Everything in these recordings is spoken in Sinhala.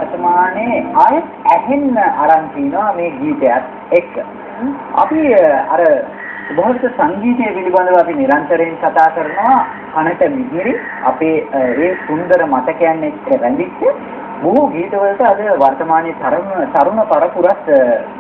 වර්තමානයේ ආයෙත් ඇහෙන්න අරන් තිනවා මේ ගීතයත් එක්ක. අපි අර බෞද්ධ සංගීතය පිළිබඳව අපි නිරන්තරයෙන් කතා කරනවා. කනට මිහිරි අපේ ඒ සුන්දර මතකයන් එක්ක රැඳිච්ච බොහෝ ගීතවලට අද වර්තමානයේ තරුණ පරපුරත්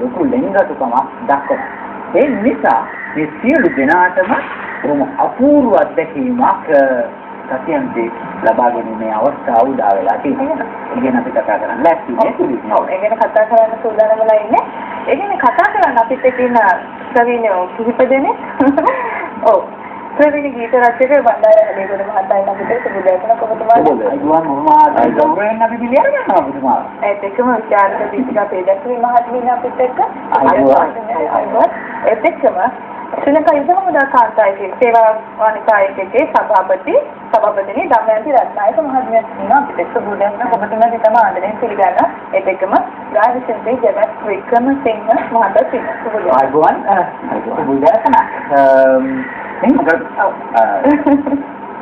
ලොකු ලෙන්ගතුකමක් දක්වනවා. ඒ නිසා මේ සියලු දෙනාටම අපූර්ව අත්දැකීමක් සත්‍යන්තේ ලබා ගැනීමේ අවස්ථාව උදා වෙලා තියෙනවා. ඒ ගැන අපි කතා කරන්න ලැස්තිනේ. ඔව් ඒ ගැන කතා කරන්න සූදානම් වෙලා ඉන්නේ. ඒ ගැන කතා කරන්න අපිට තියෙන ප්‍රවීණයෝ කිහිප දෙනෙක්. ඔව් ප්‍රවීණ ගීත රචකය බණ්ඩාර හදේගොඩ මහතායි අපිට සුබදේශන කොහොමද? අයියෝ මොනවාද ගෞරවයෙන් අපි පිළියර ගන්නවා පුතුමා. ඒත් එක්කම විචාරක දීපිකා පේදක්වි මහත්මිය අපිට එක්ක ඒත් එක්කම ශ්‍රී ලංකා යුද හමුදා කාන්තායිකේ සේවා වානිකායකේ සභාපතිනි දමයන්ති රත්නායක මහත්මිය ඉන්නවා අපිට එක්ක බුදෙන්න ඔබතුමාගේ තම ආදරයෙන් පිළිගන්න ඒත් එක්කම රාජසිංහේ ජගත් වික්‍රමසිංහ මහතා ඉන්නවා සුබදේශන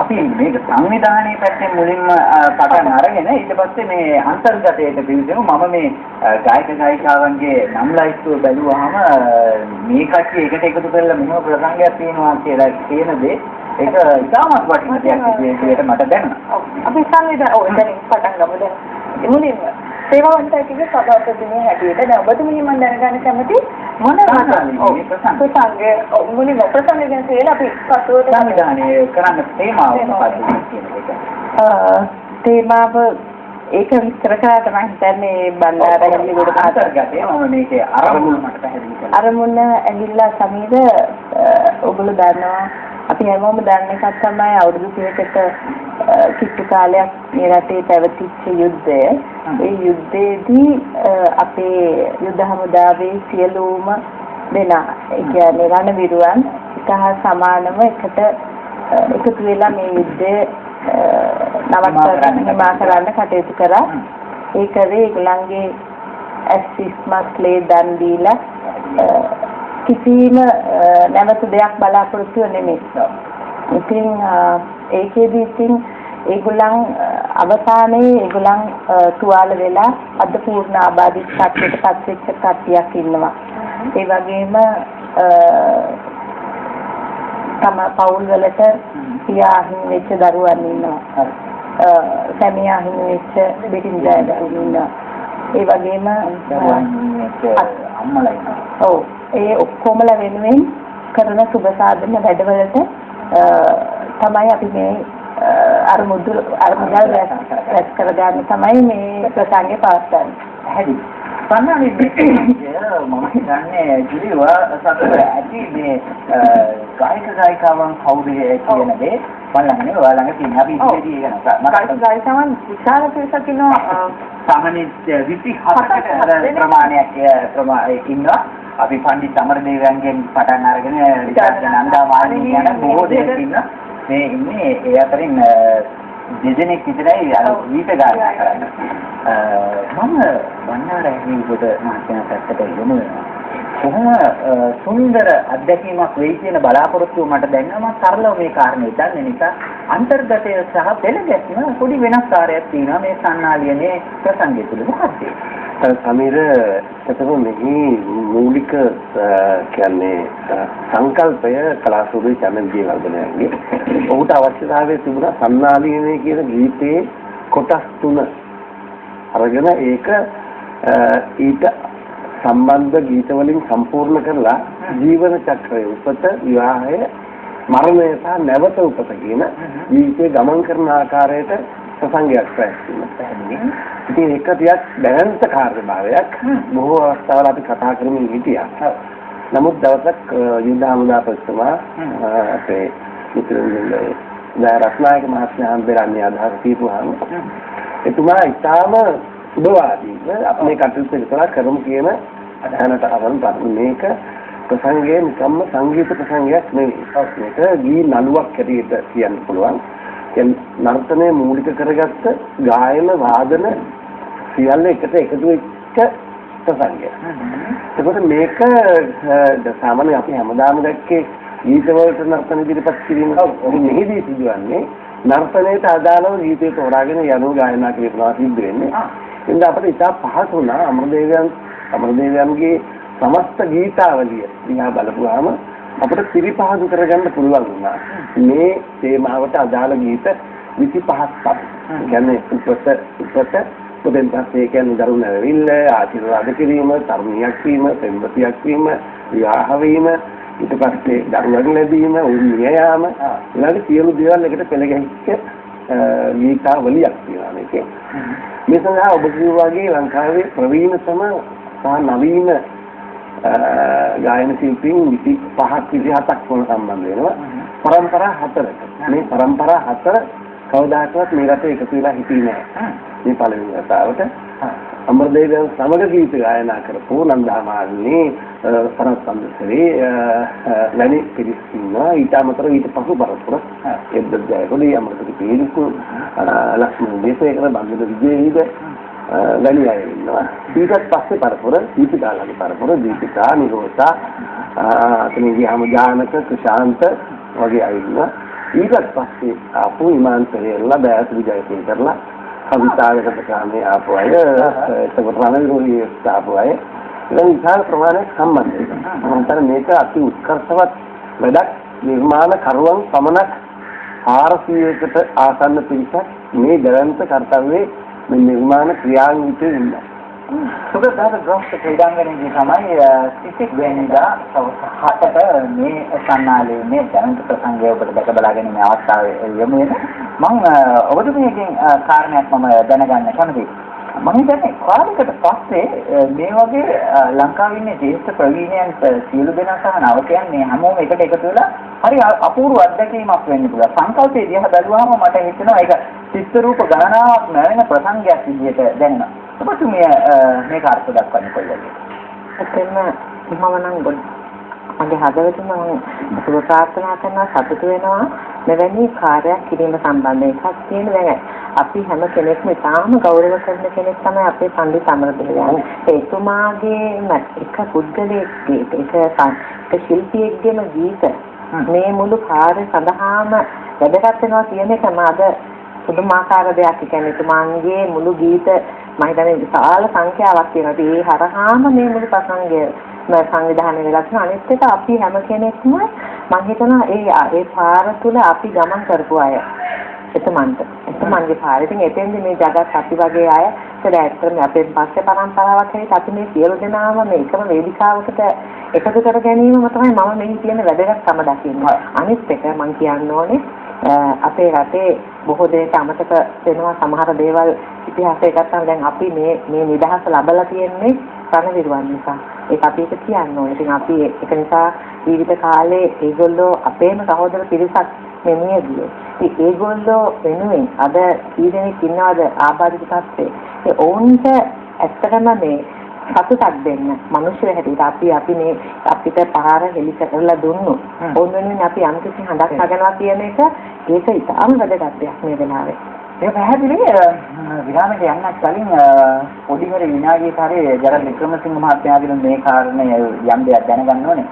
අපි මේක සංවිධානයේ පැත්තෙන් මුලින්ම පටන් අරගෙන ඊට පස්සේ මේ අන්තර්ගතයට පිවිසෙමු. මම මේ ගායක ගායිකාවන්ගේ නම් ලයිස්තුව බැලුවාම මේ කට්ටිය එකට එකතු කරලා මොන ප්‍රසංගයක් තියෙනවා කියලා කියන දේ ඒක ඉතාමත් වටිනා දෙයක් විදිහට මට දැනුණා. අපි සංවිධානය දැන් පටන් ගමු දැන්. මුලින්ම සේවාවන්තයෙකුගේ සභාපතිතුමිය හැටියට දැන් ඔබතුමිය මම දැනගන්න කැමති මොන ප්‍රසංගය මුලින්ම ප්‍රසංගය ගැන කියලා අපි පසුවට සංවිධානයේ කරන්න තේමාව මොකක්ද කියන එක. තේමාව ඒක විස්තර කරලා තමයි හිතන්නේ බණ්ඩාර හැලිගොඩ අන්තර්ගතය මේකේ අරමුණ මට පැහැදිලි කරන්න. අරමුණ ඇවිල්ලා සමීර ඔයගොල්ලෝ දන්නවා අපි හැමෝම දන්න එකක් තමයි අවුරුදු 30කට කිට්ටු කාලයක් මේ රටේ පැවතිච්ච යුද්ධය. ඒ යුද්ධයේදී අපේ යුද හමුදාවේ සියලුම දෙනා ඒ කියන්නේ රණවිරුවන් එක හා සමානව එකතු වෙලා මේ යුද්ධය නවත්වා කරන්න කටයුතු කරා. ඒකදී ඒගොල්ලන්ගේ ඇස්සිස්මස් ලේ දන් දීලා කිසිම නැවත දෙයක් බලාපොරොත්තු නෙමෙයි. ඉතින් ඒකෙදි ඉතින් ඒගොල්ලන් අවසානයේ ඒගොල්ලන් තුවාල වෙලා අද පූර්ණ ආබාධිත කට්ටියට පත්වෙච්ච කට්ටියක් ඉන්නවා. ඒ වගේම තම පවුල් වලට පියා අහිමි වෙච්ච දරුවන් ඉන්නවා. සැමියා අහිමි වෙච්ච බිරිඳ දරුවෝ ඉන්නවා. ඒ වගේම අම්මලා ඉන්නවා. ඔව් ඒ ඔක්කොමලා වෙනුවෙන් කරන සුබ සාධන වැඩවලට තමයි අපි මේ අර මුදල් රැස් කරගන්න තමයි මේ ප්‍රසංගය පවත්වන්නේ. හැදි. සම්මානයේ මම කියන්නේ ජීව සතර ඇති මේ ගායක ගායිකාවන් කවුද කියන දේ බලන්නේ ඔයාලඟ තියෙන අපි ඉතින් ඒක නේද ගායක ගායිකාවන් විශාල පිරිසක් ඉන්නවා සාමාන්‍යයෙන් 27කට ප්‍රමාණයක් ඉන්නවා. අපි පණ්ඩිත අමරදේවයන්ගෙන් පටන් අරගෙන විචාරක නන්දා මාලිනී යන බොහෝ දෙනෙක් ඉන්නවා. මේ ඉන්නේ ඒ අතරින් දෙදෙනෙක් විතරයි අර ගීත ගායනා කරන්නේ. මම බණ්ඩාර හැලිගොඩ මහත්මයාට ඇත්තට යොමු වෙනවා. කොහොම සුන්දර අත්දැකීමක් වෙයි කියන බලාපොරොත්තුව මට දැනෙනවා. මම සරලව මේ කාරණේ දන්නේ නිසා අන්තර්ගතය සහ පෙළගැස්ම පොඩි වෙනස්කාරයක් තියෙනවා මේ සන්නාලියනේ ප්‍රසංගය තුළ. මොකක්ද සමීර එතකොට මෙහි මූලික කියන්නේ සංකල්පය කලාසූරි චන්දජී වර්ධනයන්ගේ ඔහුට අවශ්‍යතාවය තිබුණා සන්නාලියනේ කියන ගීතයේ කොටස් 3 අරගෙන ඒක ඊට සම්බන්ධ ගීත වලින් සම්පූර්ණ කරලා ජීවන චක්‍රය උපත විවාහය මරණය සහ නැවත උපත කියන ජීවිතේ ගමන් කරන ආකාරයට ප්‍රසංගයක් පැහැදිලි. ඉතින් ඒක ටිකක් දැනන්ත කාර්යභාරයක් බොහෝ අවස්ථාවල අපි කතා කරමින් හිටියා. නමුත් දවසක් යුද හමුදාපතිතුමා අපේ මිත්‍රයන්ගේ රත්නායක මහත්මයා හම්බෙන්නේ අදහස් දීපුවාම එතුමා ඊටාම සුබවාදීව අපේ කටයුතු විතර කරමු කියන අදහනට අරන් මේක ප්‍රසංගයේ නිකම්ම සංගීත ප්‍රසංගයක් නෙවෙයි. මේක ගී නළුවක් හැටියට කියන්න පුළුවන්. නර්තනයේ මූලික කරගත්ත ගායන වාදන සියල්ල එකට එකතු වෙච්ච ප්‍රසංගය. ඒකත් මේක සාමාන්‍ය අපි හැමදාම දැක්කේ ගීතවලට නර්තන ඉදිරිපත් කිරීම මෙහිදී සිදුවන්නේ නර්තනයට අදාළව ගීතය තෝරාගෙන යනු ගායනා කරනවා සිද්ධ වෙන්නේ. ඉතින් අපිට ඉතා පහසු වුණා අමරදේවයන්ගේ සමස්ත ගීතාවලිය දිහා බලපුවාම අපිට පිළිපහසු කරගන්න පුළුවන් වුණා. මේ තේමාවට අදාළ ගීත 25ක් පමණ. කියන්නේ උපත පොදෙන් පස්සේ කියන්නේ දරුණ ඇවිල්ල ආශිර්වාද කිරීම, තරුණියක් වීම, පෙම්වතියක් වීම, විවාහ වීම, ඊට පස්සේ දරුවන් ලැබීම, උන්මිය යාම, ඊළඟ සියලු දේවල් එකට පෙළ ගැහිච්ච ගීතාවලියක් තියෙනවා මේකේ. මේ සඳහා ඔබ කියවාගේ ලංකාවේ ප්‍රවීණතම සහ නවීන ගායන ශිල්පීන් 25ක් 27ක් වන සම්බන්ධ වෙනවා. පරම්පරා 4ක. මේ පරම්පරා 4 කවදාකවත් මේ රටේ එකතු වෙලා හිටියේ නැහැ. මේ පළවෙනි වතාවට අමරදේවයන් සමග ගීත ගායනා කරපු නන්දාමාලිනී සරත්චන්ද්‍රසරේ ලැනි පිරිස් ඉන්නවා. ඊට අමතරව ඊට පසු පරපුර එද්දත් ජයකොඩි අමරදේව පිරිස් ලක්ෂ්මන් දේශේකර බන්දුල විජේවිද ලැනි අය ඉන්නවා. ඊටත් පස්සේ පරපුර දීපිකාලගේ පරපුර දීපිකා නිරෝෂා අතනින් ගියාම ජානක කුශාන්ත වගේ අය ඉන්නවා. ඊටත් පස්සේ ආපු ඉමාන් පෙරේරලා බෑස් විජයසිංහ කරලා කවිතාවකට කාමේ ආපු අය එතකොට රණවිරුණී ආපු අය ඉතින් විශාල ප්‍රමාණයක් සම්බන්ධ වෙනවා. මම මේක අති උත්කර්ෂවත් වැඩක් නිර්මාණ කරුවන් පමණක් 400කට ආසන්න පිරිසක් මේ දැවැන්ත කර්තව්‍යයේ මේ නිර්මාණ ක්‍රියාන්විතේ ඉන්නවා. සුගතදාස ග්‍රොෆ්ට් ක්‍රීඩාංගණයේ තමයි සිසික් වෙනිදා සවස් 7ට මේ සන්නාලයේ මේ දැනට ප්‍රසංගය ඔබට දැක බලා ගැනීම අවස්ථාවේ යමු වෙන මම ඔබතුමියකින් කාරණයක් මම දැනගන්න කැමතියි. මම හිතන්නේ කාලයකට පස්සේ මේ වගේ ලංකාවේ ඉන්න ජේෂ්ඨ ප්‍රවීණයන් සියලු දෙනා සහ නවකයන් මේ හැමෝම එකට එකතු වෙලා හරි අපූර්ව අත්දැකීමක් වෙන්න පුළුවන්. සංකල්පයේ දිහා බැලුවාම මට හිතෙනවා ඒක චිත්‍ර රූප ගණනාවක් නැවෙන ප්‍රසංගයක් විදිහට දැනෙනවා. ඔබතුමිය මේක අර්ථ දක්වන්නේ කොහොමද? එතන මම නම් මගේ හදවතින් මම සුබ ප්‍රාර්ථනා කරනවා සතුටු වෙනවා මෙවැනි කාර්යයක් කිරීම සම්බන්ධයෙන් එකක් තියෙන දැන් අපි හැම කෙනෙක්ම ඉතාම ගෞරව කරන කෙනෙක් තමයි අපේ පණ්ඩිත අමරදේවයන්. එතුමාගේම එක පුද්ගලයෙක්ගේ එක ශිල්පියෙක්ගේම ගීත මේ මුළු කාර්ය සඳහාම වැදගත් වෙනවා කියන එක මාද පුදුමාකාර දෙයක්. ඒ කියන්නේ එතුමාගේ මුළු ගීත මම හිතන්නේ විශාල සංඛ්‍යාවක් තියෙනවා. ඒ හරහාම මේ මුළු ප්‍රසංගය සංවිධානය වෙලා තියෙනවා. අනිත් එක අපි හැම කෙනෙක්ම මම හිතනවා ඒ පාර තුල අපි ගමන් කරපු අය. එතුමන්ගේ පාර. ඉතින් එතෙන්දී මේ ජගත් අපි වගේ අය ඒක ඇත්තටම අපේ පස්සේ පරම්පරාවක් හැටියට අපි මේ සියලු දෙනාම මේ එකම වේදිකාවකට එකතු කර ගැනීමම තමයි මම මේ කියන වැදගත්කම දකින්නේ. අනිත් එක මම කියන්න ඕනේ අපේ රටේ බොහෝ දෙයක අමතක වෙනවා සමහර දේවල් ඉතිහාසය ගත්තාම දැන් අපි මේ නිදහස ලැබලා තියෙන්නේ රණවිරුවන් නිසා. ඒක අපි ඒක කියන්න ඕනේ. ඉතින් අපි ඒක නිසා ජීවිත කාලේ ඒගොල්ලෝ අපේම සහෝදර පිරිසක් මෙන්නේ ගියේ. ඉතින් ඒගොල්ලෝ වෙනුවෙන් අද කී දෙනෙක් ඉන්නවද ආබාධිත තත්ත්වේ? ඒ ඔවුන්ට ඇත්තටම මේ සතුටක් දෙන්න මිනිස්සු හැටියට අපි මේ අපිට පහර හෙලි කරලා දුන්නු. ඕන වෙනුවෙන් අපි යම්කිසි හඬක් හදනවා කියන එක ඒක ඉතාම වැදගත් දෙයක් මේ වෙලාවේ. මේ පැහැදිලි විරාමයට යන්නත් කලින් පොඩි හරි විනාඩියක හරි ජරත් වික්‍රමසිංහ මහත්මයාගෙන් මේ කාරණේ යම් දෙයක් දැනගන්න ඕනේ.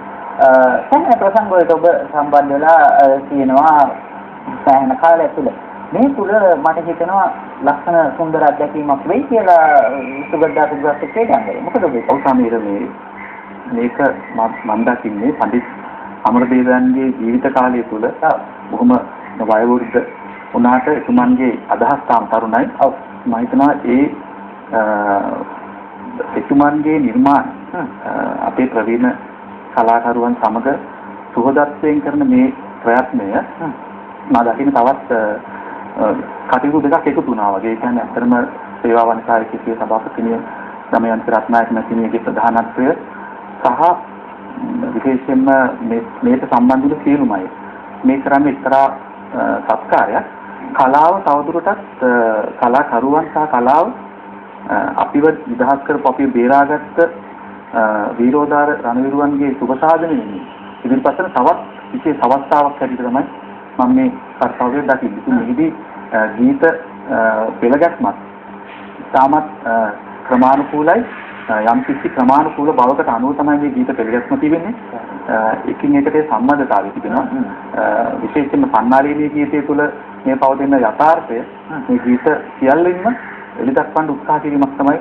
සෑහෙන ප්‍රසංග වලට ඔබ සම්බන්ධ වෙලා කියනවා සෑහෙන කාලයක් තුළ මේ තුල මට හිතෙනවා ලක්ෂණ සුන්දර අත්දැකීමක් වෙයි කියලා සුගතදාස ග්‍රොෆ්ට් ක්‍රීඩාංගණය. මොකද ඔබ අවසානයේ මේක මම දකින්නේ පඬිත් අමරදේවයන්ගේ ජීවිත කාලය තුළ බොහොම වයෝවෘද්ධ උනාට එතුමන්ගේ අදහස් තාම තරුණයි. මම හිතනවා එතුමන්ගේ නිර්මාණ අපේ ප්‍රවීණ කලාකරුවන් සමග සුහදත්වයෙන් කරන මේ ප්‍රයත්නය මම දකින්න තවත් කටයුතු දෙකක් එකතු වුණා වගේ. ඒ කියන්නේ අතරම සේවා වංශාවේ කිසිය සභාපතිනිය දමයන්ති රත්නායක මැතිණියගේ ප්‍රධානත්වය සහ විශේෂයෙන්ම මේට සම්බන්ධ වූ සියලුම අය මේ කරන්නේ එක්තරා සත්කාරයක්. කලාව තවදුරටත් කලාකරුවන් සහ කලාව අපිව විදහාස් කරපු අපි බේරාගත්ත වීරෝදාර රණවිරුවන්ගේ සුබ සාධනෙන්නේ ඉදිරිපස්සට තවත් විශේෂ අවස්ථාවක් හැටියට තමයි මම මේ කර්තව්‍ය දකින්නේ. මේකදී ගීත පෙළගැස්මත් තාමත් ක්‍රමානුකූලයි. යම් කිසි ක්‍රමානුකූල බවකට අනුව තමයි මේ ගීත පෙළගැස්ම තිබෙන්නේ. එකින් එකට සම්බන්ධතාවය තිබෙනවා. විශේෂයෙන්ම සන්නාලීනී ගීතය තුළ මේ පවතින යථාර්ථය මේ ගීත සියල්ලින්ම එළිදක්වන්න උත්සාහ කිරීමක් තමයි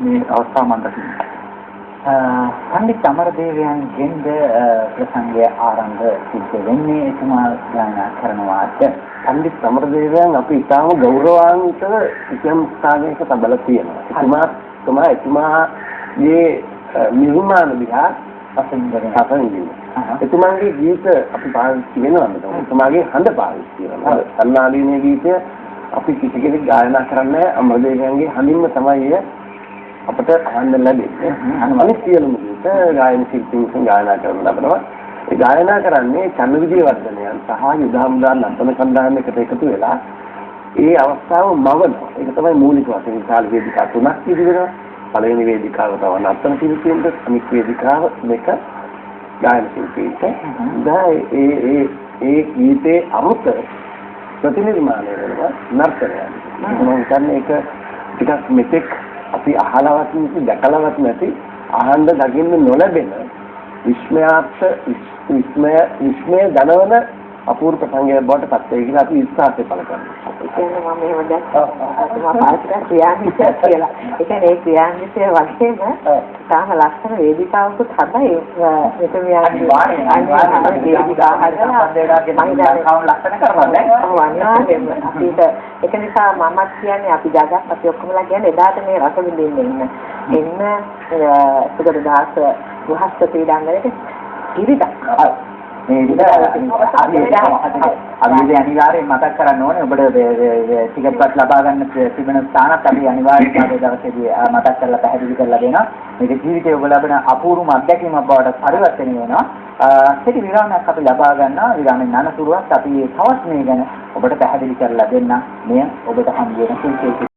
මේ අවස්ථාව මම දකින්නේ. පණ්ඩිත අමරදේවයන්ගෙන්ද ප්‍රසංගය ආරම්භ සිද්ධ වෙන්නේ එතුමා ගායනා කරනවාට පණ්ඩිත අමරදේවයන් අපි ඉතාම ගෞරවාන්විතව කිසියම් ස්ථානයක තබලා තියෙනවා. එතුමාගේ නිර්මාණ දිහා අසංගරණ එතුමාගේ ගීත අපි පාවිච්චි වෙනවා. එතුමාගේ හඬ පාවිච්චි කරනවා. සන්නාලීනේ ගීතය අපි කිසි කෙනෙක් ගායනා කරන්නේ අමරදේවයන්ගේ හඬින්ම තමයි අපට අහන්න ලැබෙන්නේ. අනිත් සියලුම ගීත ගායන ශිල්පීන් ගායනා කරන ලබනවා. ඒ ගායනා කරන්නේ චන්දවිජේවර්ධනයන් සහ යුදහම්දා නර්තන කණ්ඩායමකට එකතු වෙලා ඒ අවස්ථාව මවනවා. ඒක තමයි මූලික වශයෙන් විශාල වේදිකා තුනක් ඉදිරියට. පළවෙනි වේදිකාව තව නර්තන ශිල්පීන්ට, අනිත් වේදිකාව දෙක ගායන ශිල්පීන්ට. ඒ ගීතේ අරුත ප්‍රතිනිර්මාණය වෙනවා නර්තනයන්. මම හිතන්නේ ඒක ටිකක් මෙතෙක් අපි අහලවත් නැති දැකලවත් නැති ආනන්ද දකින්න නොලැබෙන විස්මය දනවන අපූර්ව ප්‍රසංගයක් බවට පත් වෙයි කියලා අපි විශ්වාසය පළ කරනවා. ඒ කියන්නේ මම එහෙම දැක්කා. මම පාස්කා ක්‍රියාන්විතය කියලා. ඒ කියන්නේ ඒ ක්‍රියාන්විතය වගේම තාම ලස්සන වේදිකාවකුත් හදයි. ඒක නිසා මමත් කියන්නේ අපි ජගත් අපි ඔක්කොමලා කියන්නේ එදාට මේ රස විඳින්න එන්න සුගතදාස වහස්ත ක්‍රීඩාංගණයට ඉරිදා මේ අනිවාර්යෙන් මතක් කරන්න ඕනේ ඔබට ටිකට්පත් ලබා ගන්න තිබෙන ස්ථානත් අපි අනිවාර්යයෙන් මේ දවසේදී මතක් කරලා පැහැදිලි කරලා දෙනවා. මේක ජීවිතයේ ඔබ ලබන අපූර්වම අත්දැකීමක් බවට පරිවර්තනය වෙනවා. සිටි විරාමයක් අපි ලබා ගන්නවා. විරාමෙන් අනතුරුවත් අපි තවත් මේ ගැන ඔබට පැහැදිලි කරලා දෙන්න. මෙය ඔබට හම් වෙන සුවිශේෂී